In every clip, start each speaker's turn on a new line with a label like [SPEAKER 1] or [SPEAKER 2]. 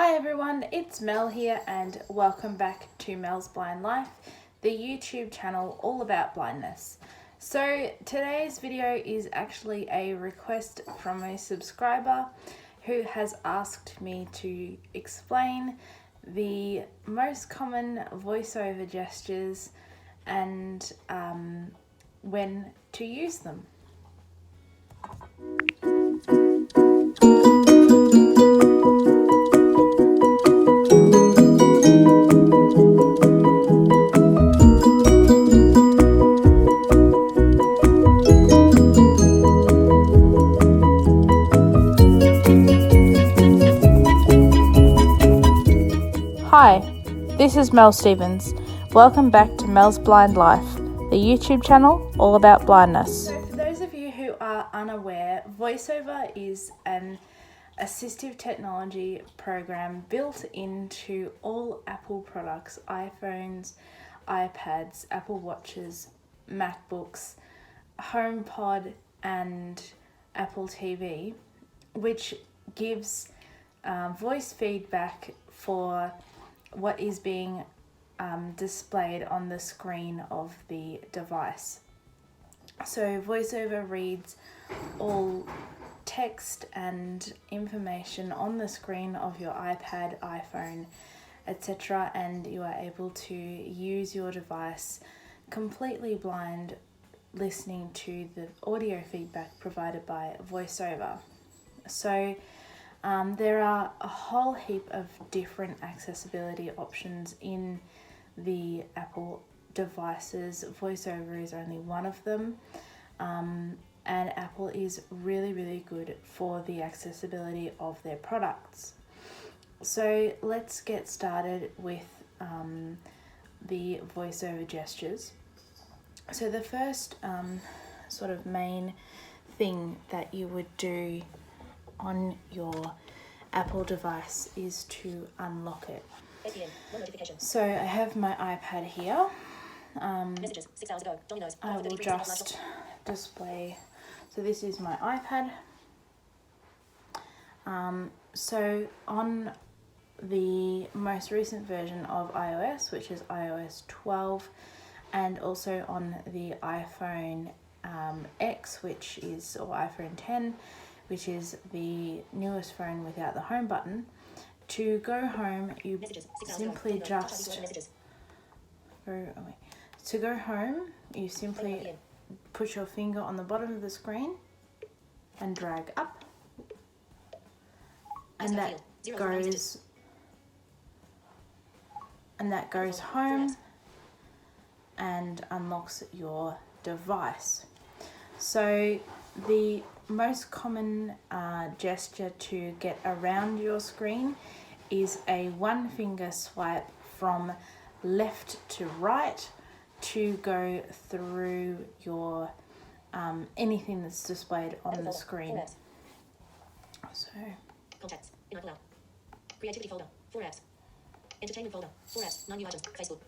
[SPEAKER 1] Hi everyone, it's Mel here and welcome back to Mel's Blind Life, the YouTube channel all about blindness. So today's video is actually a request from a subscriber who has asked me to explain the most common voiceover gestures and when to use them. Hi, this is Mel Stevens. Welcome back to Mel's Blind Life, the YouTube channel all about blindness. So for those of you who are unaware, VoiceOver is an assistive technology program built into all Apple products, iPhones, iPads, Apple Watches, MacBooks, HomePod and Apple TV, which gives voice feedback for what is being displayed on the screen of the device. So VoiceOver reads all text and information on the screen of your iPad, iPhone, etc., and you are able to use your device completely blind, listening to the audio feedback provided by VoiceOver. So there are a whole heap of different accessibility options in the Apple devices. VoiceOver is only one of them, and Apple is really good for the accessibility of their products. So let's get started with the VoiceOver gestures. So the first sort of main thing that you would do on your Apple device is to unlock it. So I have my iPad here.
[SPEAKER 2] Messages 6 hours ago. Domino's.
[SPEAKER 1] I will just display. So this is my iPad. So on the most recent version of iOS, which is iOS 12, and also on the iPhone X, or iPhone 10, which is the newest phone without the home button. To go home, you simply put your finger on the bottom of the screen and drag up, and that goes home and unlocks your device. So the most common gesture to get around your screen is a one finger swipe from left to right to go through your anything that's displayed on the screen. So
[SPEAKER 2] contacts in Apple app. Creativity folder 4 apps. Entertainment folder 4 apps. 9 new items. Facebook.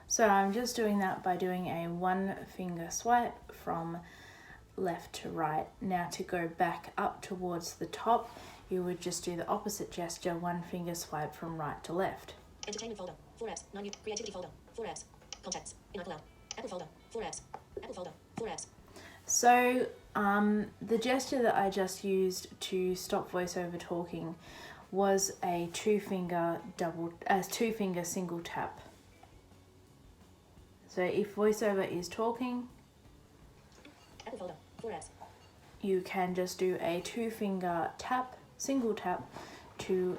[SPEAKER 1] So I'm just doing that by doing a one finger swipe from left to right. Now to go back up towards the top, you would just do the opposite gesture, one finger swipe from right to left.
[SPEAKER 2] Entertainment folder 4 apps. 9 new. Creativity folder 4 apps. Contacts in Apple app. Apple folder 4 apps. Apple folder 4 apps.
[SPEAKER 1] So the gesture that I just used to stop VoiceOver talking was a two finger single tap. So if VoiceOver is talking,
[SPEAKER 2] Apple folder 4 apps.
[SPEAKER 1] you can just do a two finger single tap to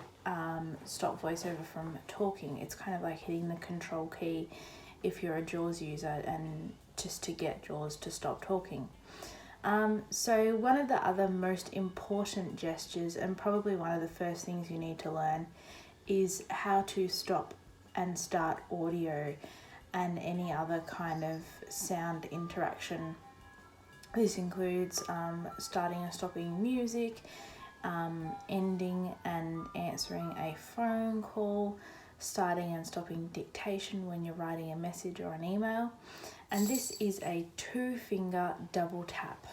[SPEAKER 1] stop VoiceOver from talking. It's kind of like hitting the control key if you're a JAWS user, and just to get JAWS to stop talking. So one of the other most important gestures, and probably one of the first things you need to learn, is how to stop and start audio and any other kind of sound interaction. This includes starting and stopping music, ending and answering a phone call, starting and stopping dictation when you're writing a message or an email. And this is a two finger double tap.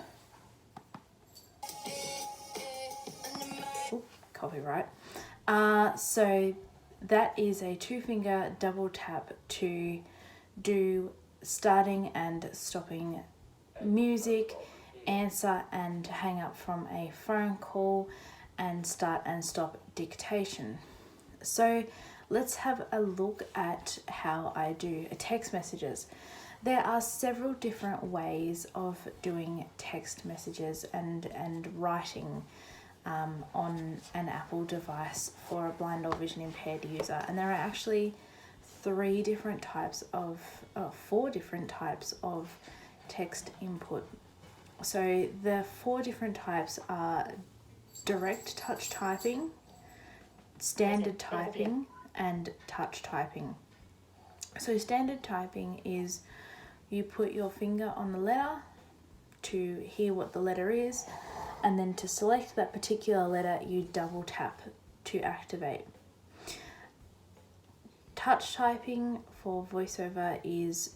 [SPEAKER 1] Ooh, copyright. So that is a 2-finger double tap to do starting and stopping music, answer and hang up from a phone call, and start and stop dictation. So let's have a look at how I do text messages. There are several different ways of doing text messages and writing on an Apple device for a blind or vision impaired user, and there are actually 4 different types of text input. So the 4 different types are direct touch typing, standard typing, and touch typing. So standard typing is you put your finger on the letter to hear what the letter is, and then to select that particular letter you double tap to activate. Touch typing for VoiceOver is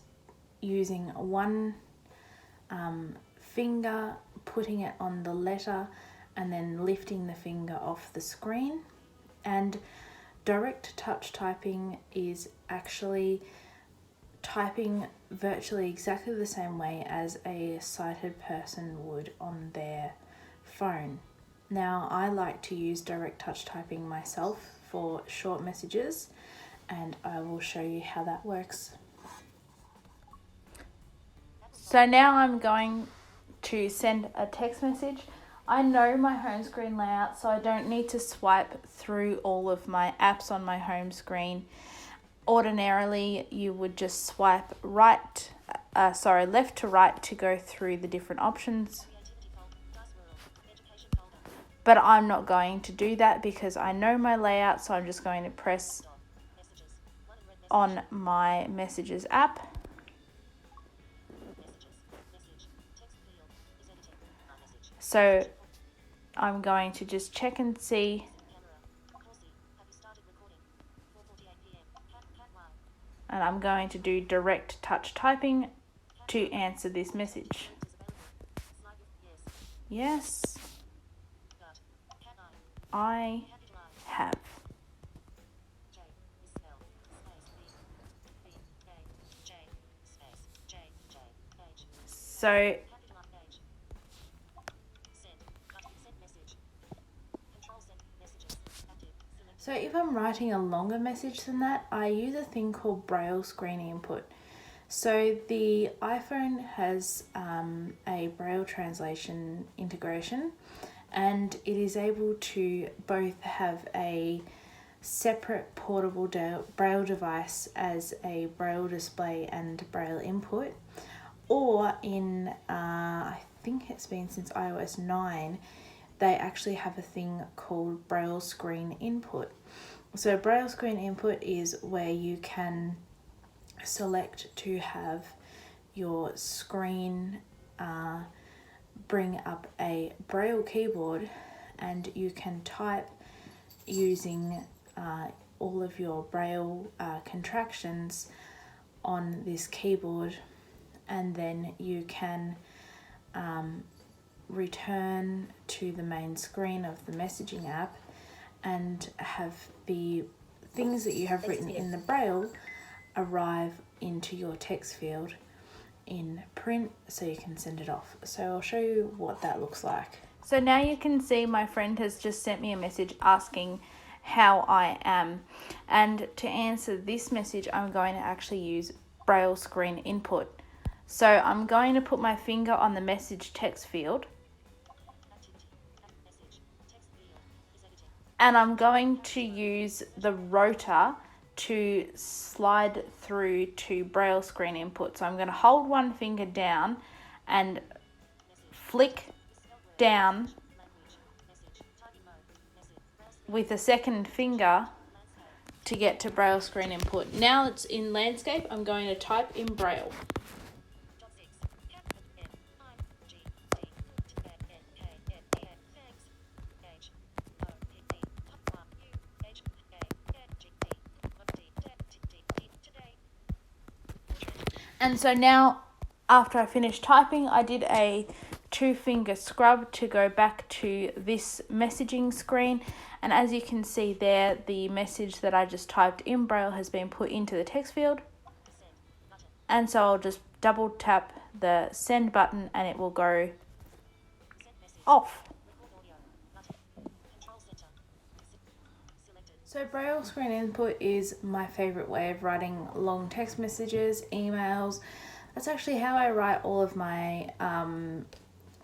[SPEAKER 1] using one finger, putting it on the letter, and then lifting the finger off the screen. And direct touch typing is actually typing virtually exactly the same way as a sighted person would on their phone. Now, I like to use direct touch typing myself for short messages, and I will show you how that works. So now I'm going to send a text message. I know my home screen layout, so I don't need to swipe through all of my apps on my home screen. Ordinarily, you would just swipe left to right to go through the different options. But I'm not going to do that because I know my layout, so I'm just going to press on my Messages app. So I'm going to just check and see. And I'm going to do direct touch typing to answer this message. Yes, I have. So if I'm writing a longer message than that, I use a thing called Braille screen input. So the iPhone has a Braille translation integration, and it is able to both have a separate portable Braille device as a Braille display and Braille input, or in, I think it's been since iOS 9, they actually have a thing called Braille screen input. So Braille screen input is where you can select to have your screen bring up a Braille keyboard, and you can type using all of your Braille contractions on this keyboard, and then you can return to the main screen of the messaging app and have the things that you have written in the Braille arrive into your text field in print so you can send it off. So I'll show you what that looks like. So now you can see my friend has just sent me a message asking how I am, and to answer this message I'm going to actually use Braille screen input. So I'm going to put my finger on the message text field, and I'm going to use the rotor to slide through to Braille screen input. So I'm going to hold one finger down and flick down with a second finger to get to Braille screen input. Now it's in landscape, I'm going to type in Braille. And so now, after I finished typing, I did a 2-finger scrub to go back to this messaging screen, And as you can see there, the message that I just typed in Braille has been put into the text field. And so I'll just double tap the send button and it will go off. So Braille screen input is my favourite way of writing long text messages, emails. That's actually how I write all of my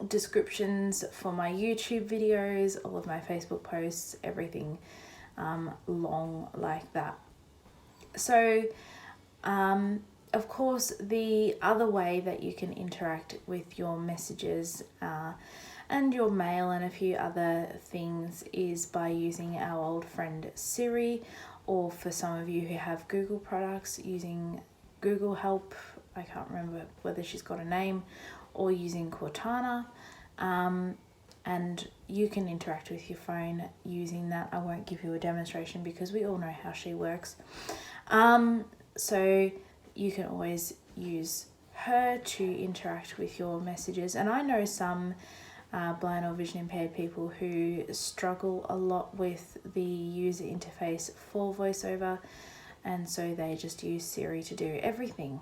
[SPEAKER 1] descriptions for my YouTube videos, all of my Facebook posts, everything long like that. So of course, the other way that you can interact with your messages and your mail and a few other things is by using our old friend Siri, or for some of you who have Google products, using Google Help. I can't remember whether she's got a name, or using Cortana. And you can interact with your phone using that. I won't give you a demonstration because we all know how she works. So you can always use her to interact with your messages. And I know some blind or vision impaired people who struggle a lot with the user interface for VoiceOver, and so they just use Siri to do everything.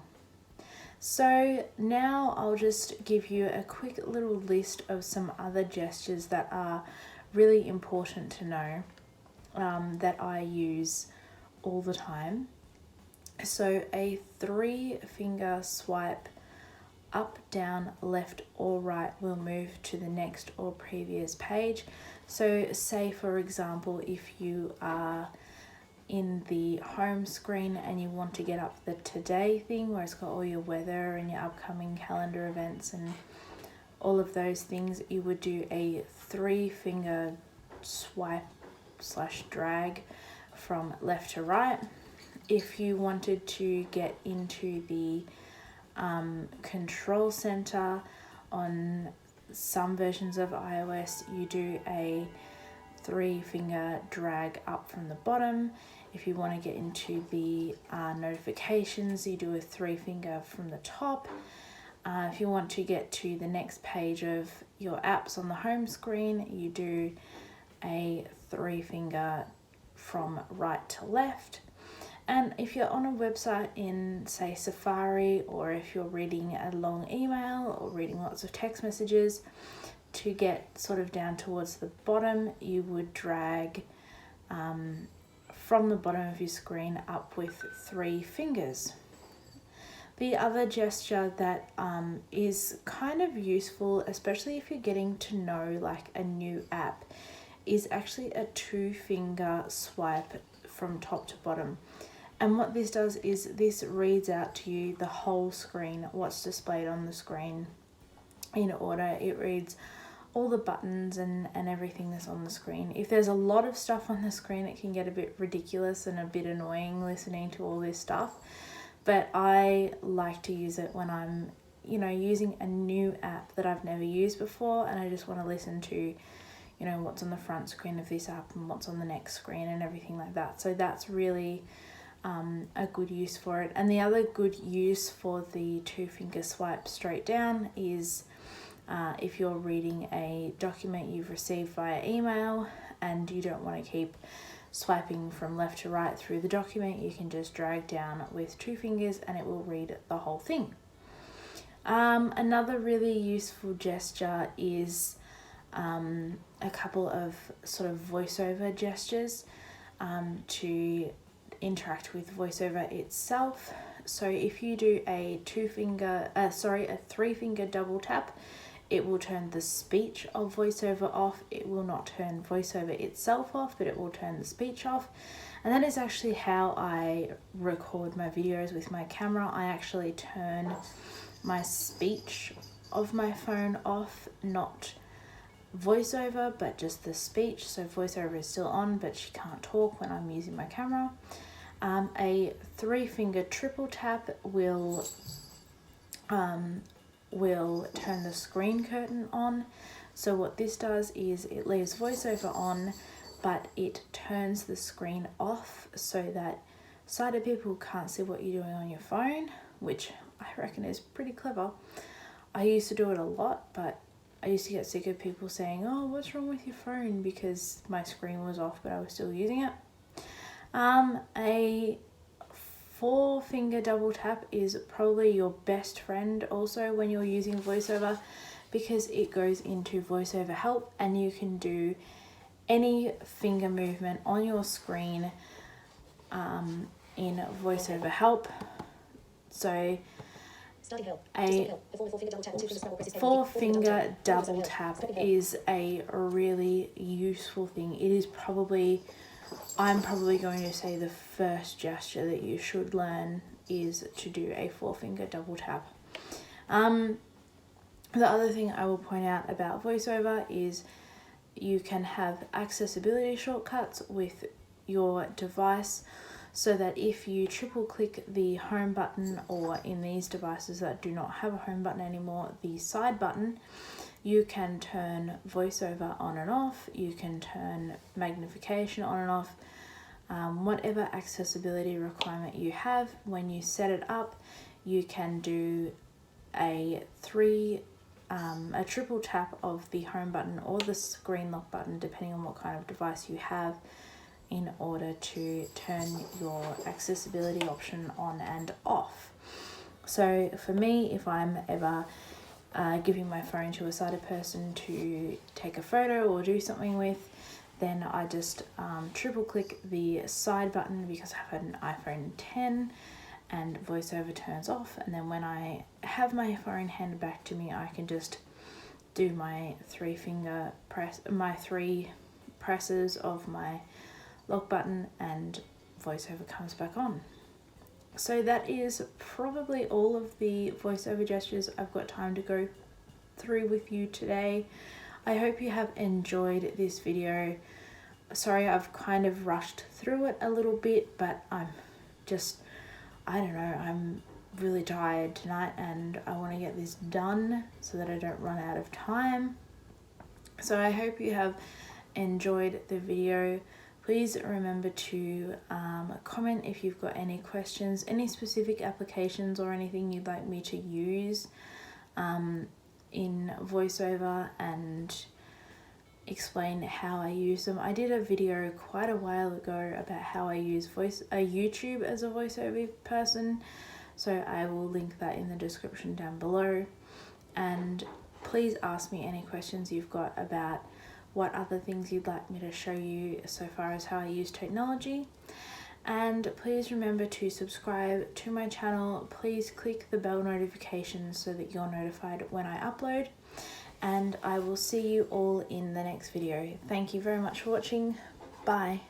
[SPEAKER 1] So now I'll just give you a quick little list of some other gestures that are really important to know, that I use all the time. So a 3-finger swipe up, down, left or right will move to the next or previous page. So say for example, if you are in the home screen and you want to get up the today thing where it's got all your weather and your upcoming calendar events and all of those things, you would do a 3-finger swipe / drag from left to right. If you wanted to get into the control center on some versions of iOS, you do a 3-finger drag up from the bottom. If you want to get into the notifications, you do a 3-finger from the top. If you want to get to the next page of your apps on the home screen, you do a 3-finger from right to left. And if you're on a website in, say, Safari, or if you're reading a long email or reading lots of text messages, to get sort of down towards the bottom, you would drag from the bottom of your screen up with 3 fingers. The other gesture that is kind of useful, especially if you're getting to know like a new app, is actually a 2-finger swipe from top to bottom. And what this does is this reads out to you the whole screen, what's displayed on the screen in order. It reads all the buttons and everything that's on the screen. If there's a lot of stuff on the screen, it can get a bit ridiculous and a bit annoying listening to all this stuff. But I like to use it when I'm, using a new app that I've never used before, and I just want to listen to, what's on the front screen of this app and what's on the next screen and everything like that. So that's really a good use for it. And the other good use for the 2-finger swipe straight down is if you're reading a document you've received via email and you don't want to keep swiping from left to right through the document, you can just drag down with 2 fingers and it will read the whole thing. Another really useful gesture is a couple of sort of VoiceOver gestures to interact with VoiceOver itself. So if you do a 3-finger double tap, it will turn the speech of VoiceOver off. It will not turn VoiceOver itself off, but it will turn the speech off. And that is actually how I record my videos with my camera. I actually turn my speech of my phone off, not VoiceOver, but just the speech. So VoiceOver is still on, but she can't talk when I'm using my camera. A 3-finger triple tap will turn the screen curtain on. So what this does is it leaves VoiceOver on, but it turns the screen off so that sighted people can't see what you're doing on your phone, which I reckon is pretty clever. I used to do it a lot, but I used to get sick of people saying, oh, what's wrong with your phone, because my screen was off but I was still using it. A 4-finger double tap is probably your best friend also when you're using VoiceOver, because it goes into VoiceOver help and you can do any finger movement on your screen in VoiceOver help. So a 4-finger double tap is a really useful thing. It is probably, I'm probably going to say, the first gesture that you should learn is to do a 4-finger double tap. The other thing I will point out about VoiceOver is you can have accessibility shortcuts with your device, so that if you triple click the home button, or in these devices that do not have a home button anymore, the side button, you can turn VoiceOver on and off, you can turn magnification on and off, whatever accessibility requirement you have. When you set it up, you can do a triple tap of the home button or the screen lock button, depending on what kind of device you have, in order to turn your accessibility option on and off. So for me, if I'm ever giving my phone to a sighted person to take a photo or do something with, then I just triple click the side button, because I have an iPhone 10 and VoiceOver turns off, and then when I have my phone handed back to me, I can just do my 3-finger press, my 3 presses of my lock button, and VoiceOver comes back on. So that is probably all of the VoiceOver gestures I've got time to go through with you today. I hope you have enjoyed this video. Sorry, I've kind of rushed through it a little bit, but I'm just, I don't know, I'm really tired tonight and I want to get this done so that I don't run out of time. So I hope you have enjoyed the video. Please remember to comment if you've got any questions, any specific applications or anything you'd like me to use in VoiceOver, and explain how I use them. I did a video quite a while ago about how I use YouTube as a VoiceOver person, so I will link that in the description down below. And please ask me any questions you've got about what other things you'd like me to show you so far as how I use technology. And please remember to subscribe to my channel. Please click the bell notification so that you're notified when I upload. And I will see you all in the next video. Thank you very much for watching. Bye.